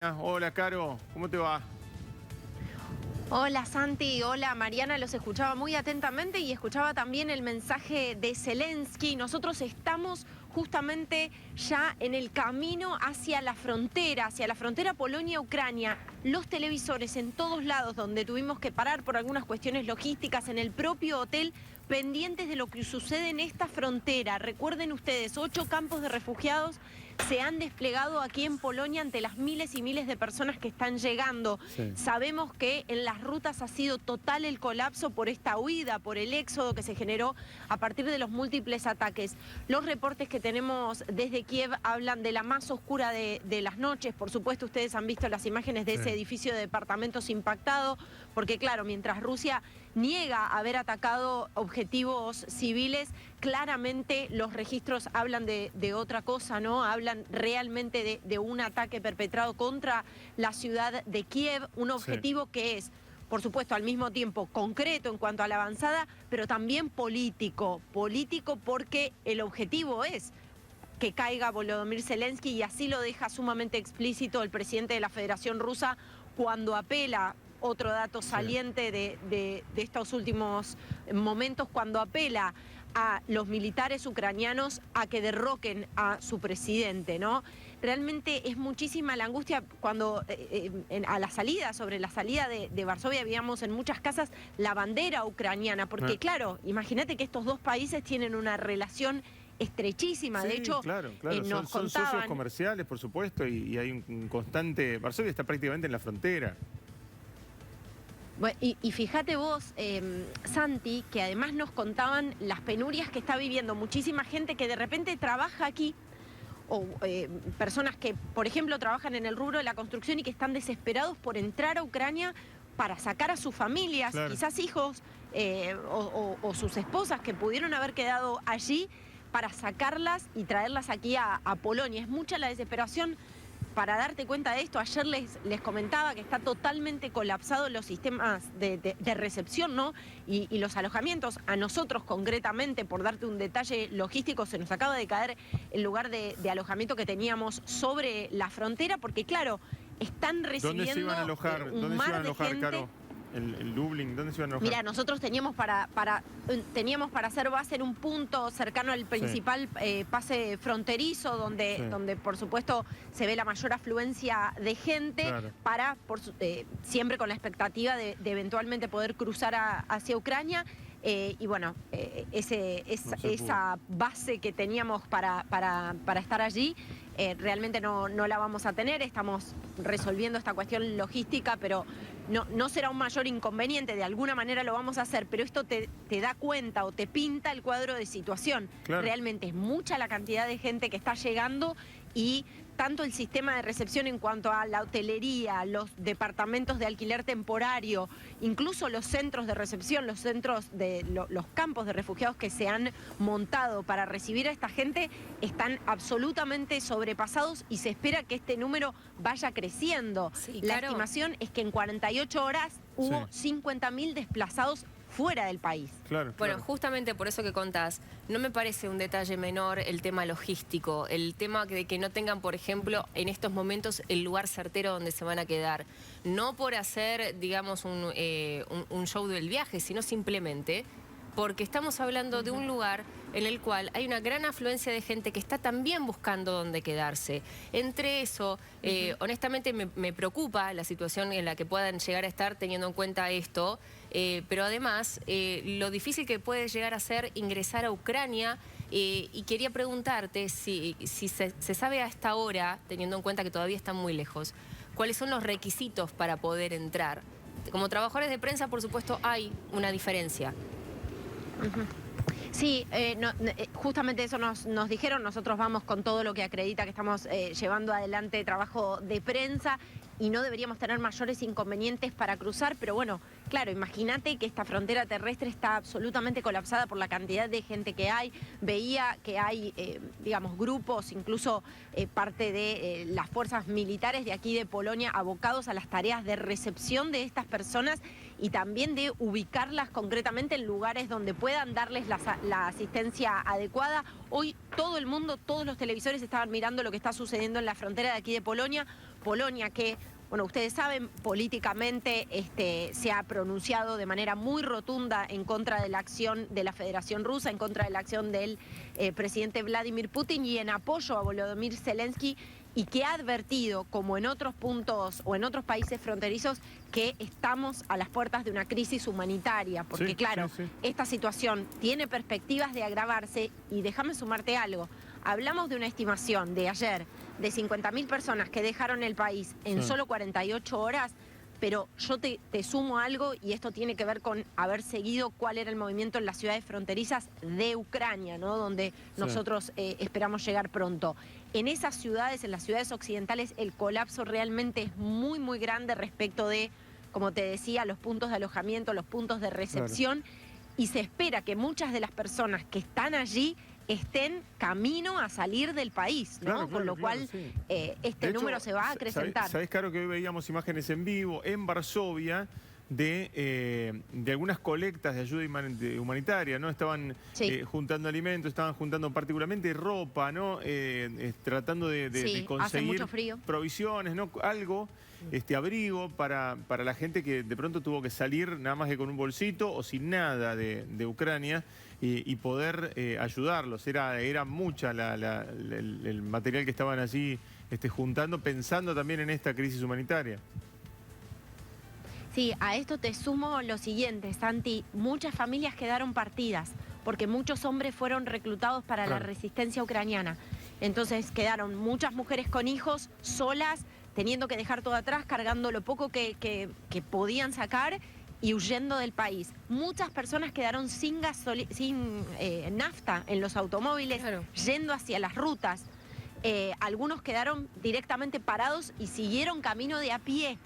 Hola, Caro, ¿cómo te va? Hola Santi, hola Mariana, los escuchaba muy atentamente y escuchaba también el mensaje de Zelensky. Nosotros estamos justamente ya en el camino hacia la frontera Polonia-Ucrania. Los televisores en todos lados donde tuvimos que parar por algunas cuestiones logísticas en el propio hotel, pendientes de lo que sucede en esta frontera. Recuerden ustedes, 8 campos de refugiados se han desplegado aquí en Polonia ante las miles y miles de personas que están llegando. Sí. Sabemos que en las rutas ha sido total el colapso por esta huida, por el éxodo que se generó a partir de los múltiples ataques. Los reportes que tenemos desde Kiev hablan de la más oscura de las noches. Por supuesto, ustedes han visto las imágenes de ese edificio de departamentos impactado, porque claro, mientras Rusia niega haber atacado objetivos civiles, claramente los registros hablan de otra cosa, ¿no? Hablan realmente de un ataque perpetrado contra la ciudad de Kiev, un objetivo que es, por supuesto, al mismo tiempo concreto en cuanto a la avanzada, pero también político. Político porque el objetivo es que caiga Volodymyr Zelensky, y así lo deja sumamente explícito el presidente de la Federación Rusa cuando apela. Otro dato saliente de estos últimos momentos, cuando apela a los militares ucranianos a que derroquen a su presidente, ¿no? Realmente es muchísima la angustia cuando sobre la salida de Varsovia veíamos en muchas casas la bandera ucraniana, porque claro, imagínate que estos dos países tienen una relación estrechísima. Sí, de hecho, claro. nos Son contaban... socios comerciales, por supuesto, y hay un constante... Varsovia está prácticamente en la frontera. Bueno, y fíjate vos, Santi, que además nos contaban las penurias que está viviendo muchísima gente que de repente trabaja aquí, o personas que, por ejemplo, trabajan en el rubro de la construcción y que están desesperados por entrar a Ucrania para sacar a sus familias, quizás hijos o sus esposas que pudieron haber quedado allí, para sacarlas y traerlas aquí a Polonia. Es mucha la desesperación. Para darte cuenta de esto, ayer les comentaba que está totalmente colapsado los sistemas de recepción, ¿no? Y los alojamientos. A nosotros concretamente, por darte un detalle logístico, se nos acaba de caer el lugar de alojamiento que teníamos sobre la frontera, porque claro, están recibiendo ¿Dónde se iban a alojar? un mar de gente. Caro? ¿El Dublín? ¿Dónde se iban a alojar? Mira, nosotros teníamos para hacer base en un punto cercano al principal pase fronterizo, donde por supuesto se ve la mayor afluencia de gente, siempre con la expectativa de eventualmente poder cruzar hacia Ucrania. Y bueno, esa base que teníamos para estar allí, realmente no la vamos a tener. Estamos resolviendo esta cuestión logística, pero no será un mayor inconveniente. De alguna manera lo vamos a hacer, pero esto te da cuenta o te pinta el cuadro de situación. Realmente es mucha la cantidad de gente que está llegando, y tanto el sistema de recepción en cuanto a la hotelería, los departamentos de alquiler temporario, incluso los centros de recepción, los centros de los campos de refugiados que se han montado para recibir a esta gente, están absolutamente sobrepasados y se espera que este número vaya creciendo. La estimación es que en 48 horas hubo 50.000 desplazados fuera del país. Bueno, justamente por eso que contás, no me parece un detalle menor el tema logístico, el tema de que no tengan, por ejemplo, en estos momentos el lugar certero donde se van a quedar. No por hacer, digamos, un show del viaje, sino simplemente porque estamos hablando de un lugar en el cual hay una gran afluencia de gente que está también buscando dónde quedarse. Entre eso, honestamente me preocupa la situación en la que puedan llegar a estar teniendo en cuenta esto, pero además lo difícil que puede llegar a ser ingresar a Ucrania, y quería preguntarte si se sabe a esta hora, teniendo en cuenta que todavía están muy lejos, cuáles son los requisitos para poder entrar. Como trabajadores de prensa, por supuesto, hay una diferencia. Sí, justamente eso nos dijeron. Nosotros vamos con todo lo que acredita que estamos llevando adelante trabajo de prensa y no deberíamos tener mayores inconvenientes para cruzar, pero bueno, claro, imagínate que esta frontera terrestre está absolutamente colapsada por la cantidad de gente que hay. Veía que hay, digamos, grupos, incluso parte de las fuerzas militares de aquí de Polonia, abocados a las tareas de recepción de estas personas y también de ubicarlas concretamente en lugares donde puedan darles la asistencia adecuada. Hoy todo el mundo, todos los televisores estaban mirando lo que está sucediendo en la frontera de aquí de Polonia, Polonia, que, bueno, ustedes saben, políticamente se ha pronunciado de manera muy rotunda en contra de la acción de la Federación Rusa, en contra de la acción del presidente Vladimir Putin y en apoyo a Volodymyr Zelensky, y que ha advertido, como en otros puntos o en otros países fronterizos, que estamos a las puertas de una crisis humanitaria, porque Sí, claro, sí, sí. esta situación tiene perspectivas de agravarse, y déjame sumarte algo. Hablamos de una estimación de ayer de 50.000 personas que dejaron el país en Sí. solo 48 horas, pero yo te sumo algo, y esto tiene que ver con haber seguido cuál era el movimiento en las ciudades fronterizas de Ucrania, ¿no? Donde nosotros esperamos llegar pronto. En esas ciudades, en las ciudades occidentales, el colapso realmente es muy, muy grande respecto de, como te decía, los puntos de alojamiento, los puntos de recepción, y se espera que muchas de las personas que están allí estén camino a salir del país, ¿no? Claro, Con lo cual, sí. este De hecho, número se va a acrecentar. ¿Sabés, Caro, que hoy veíamos imágenes en vivo en Varsovia de algunas colectas de ayuda humanitaria, ¿no? Estaban juntando alimentos, estaban juntando particularmente ropa, ¿no? Tratando de hace conseguir mucho frío. provisiones, ¿no? Algo, abrigo para la gente que de pronto tuvo que salir nada más que con un bolsito o sin nada de Ucrania y poder ayudarlos. Era mucha el material que estaban allí juntando, pensando también en esta crisis humanitaria. Sí, a esto te sumo lo siguiente, Santi. Muchas familias quedaron partidas porque muchos hombres fueron reclutados para la resistencia ucraniana. Entonces quedaron muchas mujeres con hijos solas, teniendo que dejar todo atrás, cargando lo poco que podían sacar y huyendo del país. Muchas personas quedaron sin nafta en los automóviles, yendo hacia las rutas. Algunos quedaron directamente parados y siguieron camino de a pie.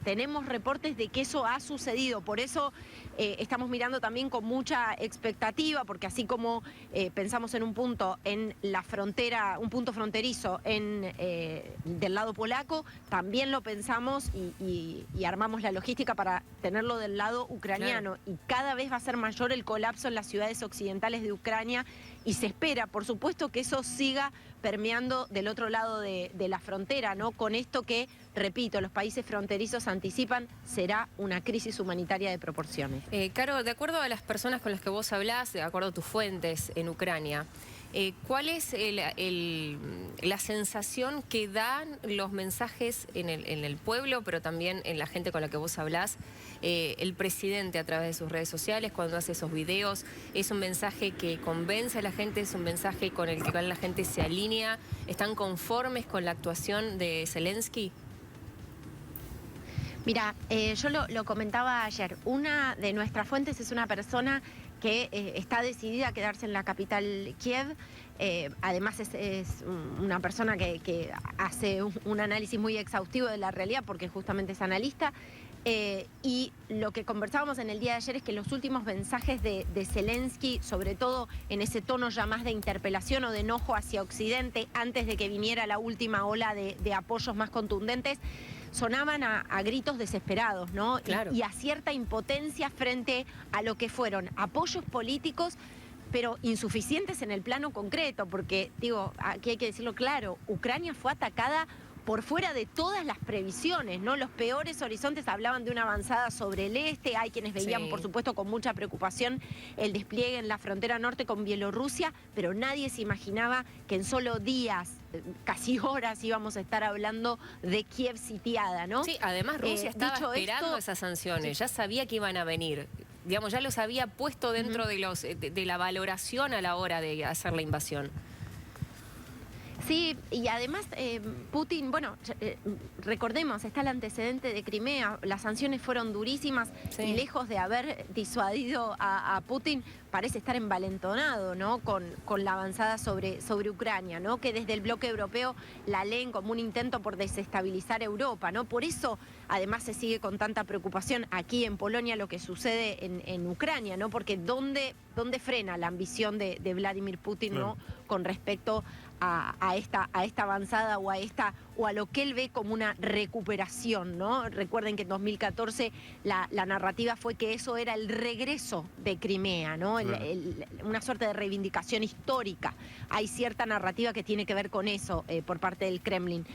Tenemos reportes de que eso ha sucedido, por eso estamos mirando también con mucha expectativa, porque así como pensamos en un punto en la frontera, un punto fronterizo del lado polaco, también lo pensamos y armamos la logística para tenerlo del lado ucraniano. Claro. Y cada vez va a ser mayor el colapso en las ciudades occidentales de Ucrania, y se espera, por supuesto, que eso siga permeando del otro lado de la frontera, ¿no? Con esto que, repito, los países fronterizos anticipan será una crisis humanitaria de proporciones. Caro, de acuerdo a las personas con las que vos hablás, de acuerdo a tus fuentes en Ucrania, ¿cuál es la sensación que dan los mensajes en el pueblo, pero también en la gente con la que vos hablás? El presidente a través de sus redes sociales, cuando hace esos videos, ¿es un mensaje que convence a la gente? ¿Es un mensaje con el que la gente se alinea? ¿Están conformes con la actuación de Zelensky? Mira, yo lo comentaba ayer. Una de nuestras fuentes es una persona que está decidida a quedarse en la capital Kiev. Además es una persona que hace un análisis muy exhaustivo de la realidad, porque justamente es analista. Y lo que conversábamos en el día de ayer es que los últimos mensajes de Zelensky, sobre todo en ese tono ya más de interpelación o de enojo hacia Occidente, antes de que viniera la última ola de apoyos más contundentes, sonaban a gritos desesperados, ¿no? Claro. Y a cierta impotencia frente a lo que fueron apoyos políticos, pero insuficientes en el plano concreto, porque, digo, aquí hay que decirlo claro, Ucrania fue atacada por fuera de todas las previsiones, ¿no? Los peores horizontes hablaban de una avanzada sobre el este, hay quienes veían, por supuesto, con mucha preocupación el despliegue en la frontera norte con Bielorrusia, pero nadie se imaginaba que en solo días, casi horas, íbamos a estar hablando de Kiev sitiada, ¿no? Sí, además Rusia estaba esperando esas sanciones, ya sabía que iban a venir. Digamos, ya los había puesto dentro de la valoración a la hora de hacer la invasión. Sí, y además Putin, bueno, recordemos, está el antecedente de Crimea, las sanciones fueron durísimas y lejos de haber disuadido a Putin, parece estar envalentonado, ¿no? Con la avanzada sobre Ucrania, ¿no? Que desde el bloque europeo la leen como un intento por desestabilizar Europa, ¿no? Por eso, además, se sigue con tanta preocupación aquí en Polonia lo que sucede en Ucrania, ¿no? Porque ¿dónde frena la ambición de Vladimir Putin, ¿no? Con respecto a esta avanzada o a lo que él ve como una recuperación, ¿no? Recuerden que en 2014 la narrativa fue que eso era el regreso de Crimea, ¿no? Una suerte de reivindicación histórica. Hay cierta narrativa que tiene que ver con eso por parte del Kremlin.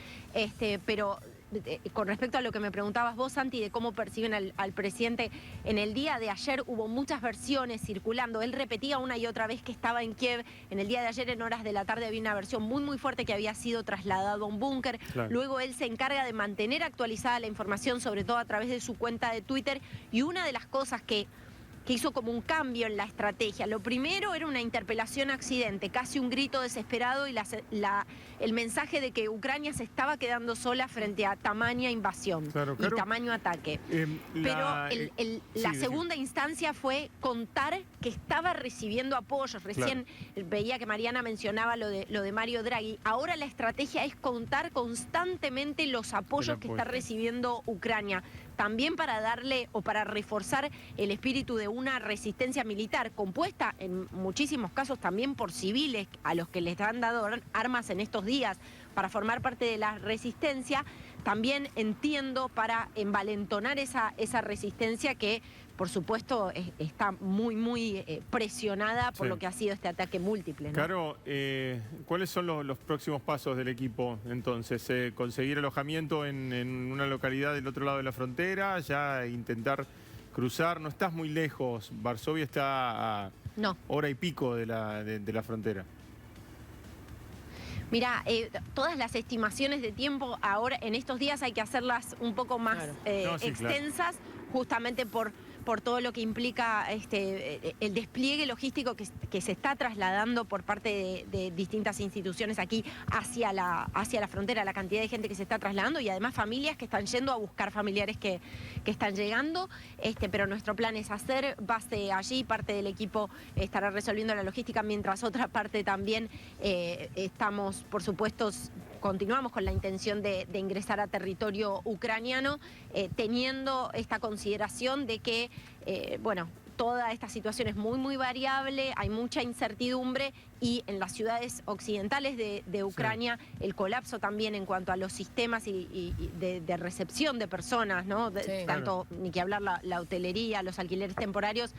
Pero con respecto a lo que me preguntabas vos, Santi, de cómo perciben al presidente, en el día de ayer hubo muchas versiones circulando. Él repetía una y otra vez que estaba en Kiev. En el día de ayer, en horas de la tarde, había una versión muy fuerte que había sido trasladado a un búnker. Claro. Luego él se encarga de mantener actualizada la información, sobre todo a través de su cuenta de Twitter. Y una de las cosas que hizo como un cambio en la estrategia. Lo primero era una interpelación accidente, casi un grito desesperado y el mensaje de que Ucrania se estaba quedando sola frente a tamaña invasión y tamaño ataque. Pero la segunda instancia fue contar que estaba recibiendo apoyos. Recién veía que Mariana mencionaba lo de Mario Draghi. Ahora la estrategia es contar constantemente los apoyos que está recibiendo Ucrania. También para darle o para reforzar el espíritu de una resistencia militar compuesta en muchísimos casos también por civiles a los que les han dado armas en estos días para formar parte de la resistencia. También entiendo para envalentonar esa resistencia que por supuesto está muy presionada por lo que ha sido este ataque múltiple, ¿no? Caro, ¿cuáles son los próximos pasos del equipo entonces? ¿Conseguir alojamiento en una localidad del otro lado de la frontera? ¿Ya intentar cruzar? No estás muy lejos, Varsovia está a hora y pico de la frontera. Mira, todas las estimaciones de tiempo ahora, en estos días hay que hacerlas un poco más extensas, justamente por todo lo que implica el despliegue logístico que se está trasladando por parte de distintas instituciones aquí hacia la frontera, la cantidad de gente que se está trasladando y además familias que están yendo a buscar familiares que están llegando, pero nuestro plan es hacer base allí, parte del equipo estará resolviendo la logística, mientras otra parte también estamos, por supuesto, continuamos con la intención de ingresar a territorio ucraniano, teniendo esta consideración de que, bueno, toda esta situación es muy variable, hay mucha incertidumbre y en las ciudades occidentales de Ucrania el colapso también en cuanto a los sistemas y de recepción de personas, ¿no? Tanto, ni que hablar la hotelería, los alquileres temporarios,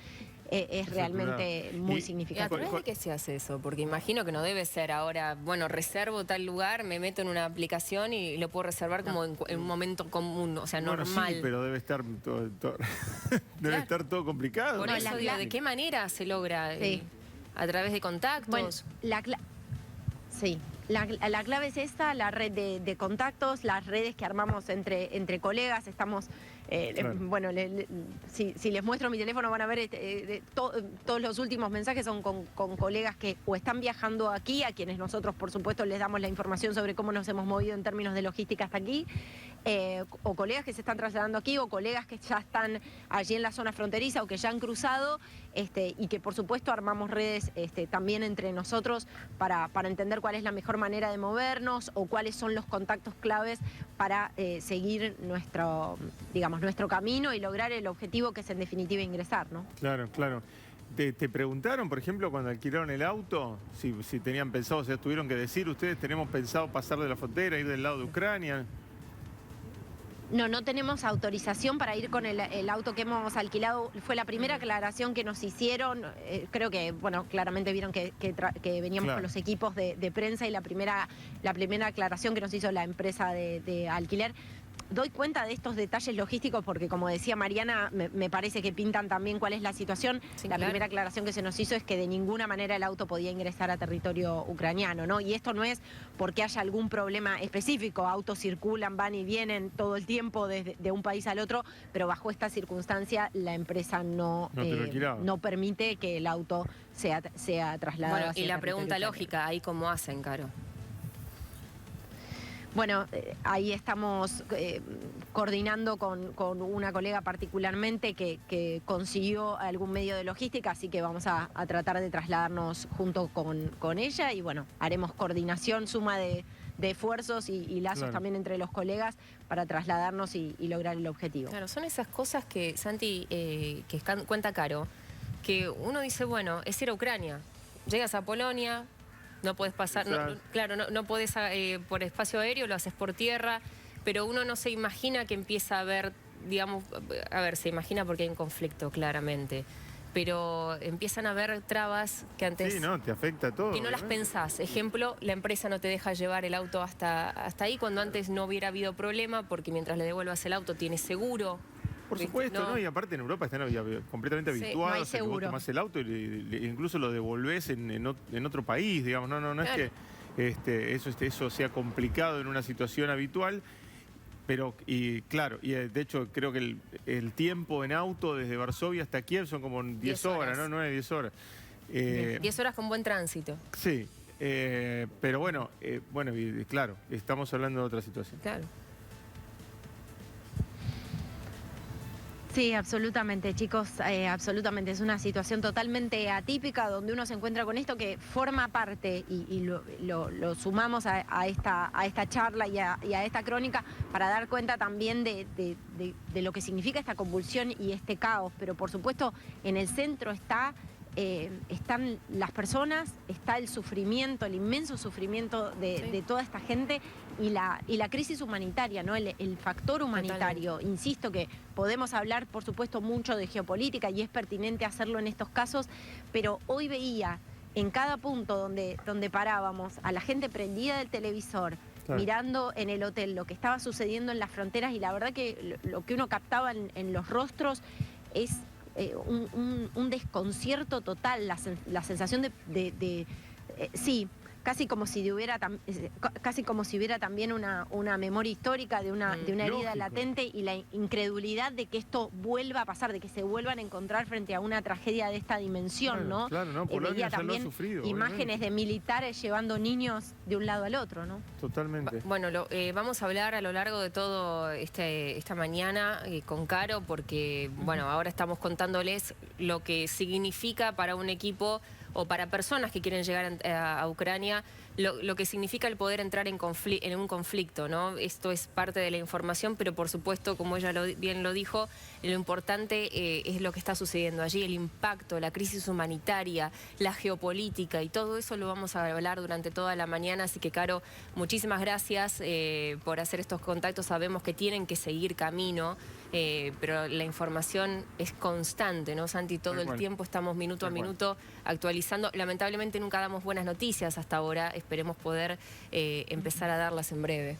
es realmente muy significativo. ¿Y a través de qué se hace eso? Porque imagino que no debe ser ahora, bueno, reservo tal lugar, me meto en una aplicación y lo puedo reservar como en un momento común, o sea, normal. Sí, pero debe estar todo complicado. Por eso digo, ¿de qué manera se logra? ¿A través de contactos? Bueno, la clave es esta, la red de contactos, las redes que armamos entre colegas. Estamos, bueno, si les muestro mi teléfono van a ver todos los últimos mensajes son con colegas que o están viajando aquí, a quienes nosotros por supuesto les damos la información sobre cómo nos hemos movido en términos de logística hasta aquí, o colegas que se están trasladando aquí, o colegas que ya están allí en la zona fronteriza o que ya han cruzado, y que por supuesto armamos redes también entre nosotros para entender cuál es la mejor manera de movernos o cuáles son los contactos claves para seguir nuestro camino y lograr el objetivo que es en definitiva ingresar, ¿no? Claro. ¿Te preguntaron, por ejemplo, cuando alquilaron el auto, si tenían pensado, o sea, tuvieron que decir, ustedes tenemos pensado pasar de la frontera, ir del lado de Ucrania? No tenemos autorización para ir con el auto que hemos alquilado. Fue la primera aclaración que nos hicieron. Creo que, bueno, claramente vieron que veníamos con los equipos de prensa y la primera aclaración que nos hizo la empresa de alquiler. Doy cuenta de estos detalles logísticos porque, como decía Mariana, me parece que pintan también cuál es la situación. Primera aclaración que se nos hizo es que de ninguna manera el auto podía ingresar a territorio ucraniano, ¿no? Y esto no es porque haya algún problema específico. Autos circulan, van y vienen todo el tiempo de un país al otro, pero bajo esta circunstancia la empresa no permite que el auto sea trasladado. Bueno, y la pregunta lógica, ¿ahí cómo hacen, Caro? Bueno, ahí estamos coordinando con una colega particularmente que consiguió algún medio de logística, así que vamos a tratar de trasladarnos junto con ella y bueno, haremos coordinación, suma de esfuerzos y lazos también entre los colegas para trasladarnos y lograr el objetivo. Claro, son esas cosas que, Santi, que cuenta Caro, que uno dice, bueno, es ir a Ucrania, llegas a Polonia, no puedes pasar, no podés por espacio aéreo, lo haces por tierra, pero uno no se imagina que empieza a haber, digamos, se imagina porque hay un conflicto claramente, pero empiezan a haber trabas que antes... Sí, no, te afecta todo. Que no las obviamente. pensás. Ejemplo, la empresa no te deja llevar el auto hasta ahí cuando antes no hubiera habido problema porque mientras le devuelvas el auto tienes seguro. Por ¿Viste? supuesto, No. ¿no? Y aparte en Europa están completamente Sí, no hay habituados a que vos seguro. tomás el auto y incluso lo devolvés en otro país, digamos. No Claro. es que eso sea complicado en una situación habitual. Pero, y claro, y de hecho creo que el tiempo en auto desde Varsovia hasta Kiev son como 10 10 horas, horas. ¿no? 9, 10 horas. 10 horas con buen tránsito. Sí, pero bueno, y claro, estamos hablando de otra situación. Claro. Sí, absolutamente, chicos, absolutamente. Es una situación totalmente atípica donde uno se encuentra con esto que forma parte y lo sumamos a esta charla y a esta crónica para dar cuenta también de lo que significa esta convulsión y este caos. Pero por supuesto en el centro están las personas, está el sufrimiento, el inmenso sufrimiento de toda esta gente y la crisis humanitaria, ¿no? El factor humanitario. Totalmente. Insisto que podemos hablar, por supuesto, mucho de geopolítica y es pertinente hacerlo en estos casos, pero hoy veía en cada punto donde parábamos a la gente prendida del televisor, Claro. mirando en el hotel lo que estaba sucediendo en las fronteras y la verdad que lo que uno captaba en los rostros es un desconcierto total, la sensación sí, casi como si hubiera también una memoria histórica de una herida Lógico. latente y la incredulidad de que esto vuelva a pasar, de que se vuelvan a encontrar frente a una tragedia de esta dimensión, Claro, ¿no? claro, no, Polonia Veía ya lo ha también sufrido, imágenes obviamente. de militares llevando niños de un lado al otro, ¿no? Totalmente. Bueno, vamos a hablar a lo largo de todo esta mañana con Caro porque, bueno, ahora estamos contándoles lo que significa para un equipo o para personas que quieren llegar a Ucrania, lo que significa el poder entrar en un conflicto, ¿no? Esto es parte de la información, pero por supuesto, como ella bien lo dijo, lo importante es lo que está sucediendo allí, el impacto, la crisis humanitaria, la geopolítica y todo eso lo vamos a hablar durante toda la mañana, así que Caro, muchísimas gracias por hacer estos contactos, sabemos que tienen que seguir camino, pero la información es constante, ¿no, Santi? Todo el tiempo estamos minuto a minuto actualizando. Lamentablemente nunca damos buenas noticias hasta ahora, esperemos poder empezar a darlas en breve.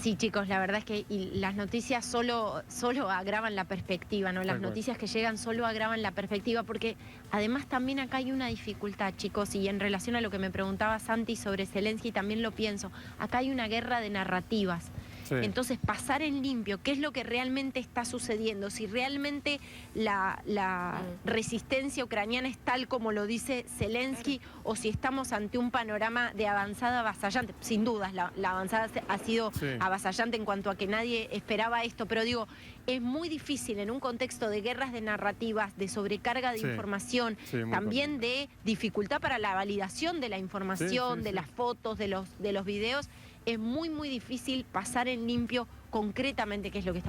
Sí, chicos, la verdad es que las noticias solo agravan la perspectiva, ¿no? Las noticias que llegan solo agravan la perspectiva, porque además también acá hay una dificultad, chicos, y en relación a lo que me preguntaba Santi sobre Zelensky, también lo pienso. Acá hay una guerra de narrativas. Sí. Entonces, pasar en limpio, ¿qué es lo que realmente está sucediendo? Si realmente la resistencia ucraniana es tal como lo dice Zelensky, o si estamos ante un panorama de avanzada avasallante. Sin dudas, la avanzada ha sido avasallante en cuanto a que nadie esperaba esto, pero digo, es muy difícil en un contexto de guerras de narrativas, de sobrecarga de información, también de dificultad para la validación de la información, de las fotos, de los videos. Es muy, muy difícil pasar en limpio concretamente qué es lo que está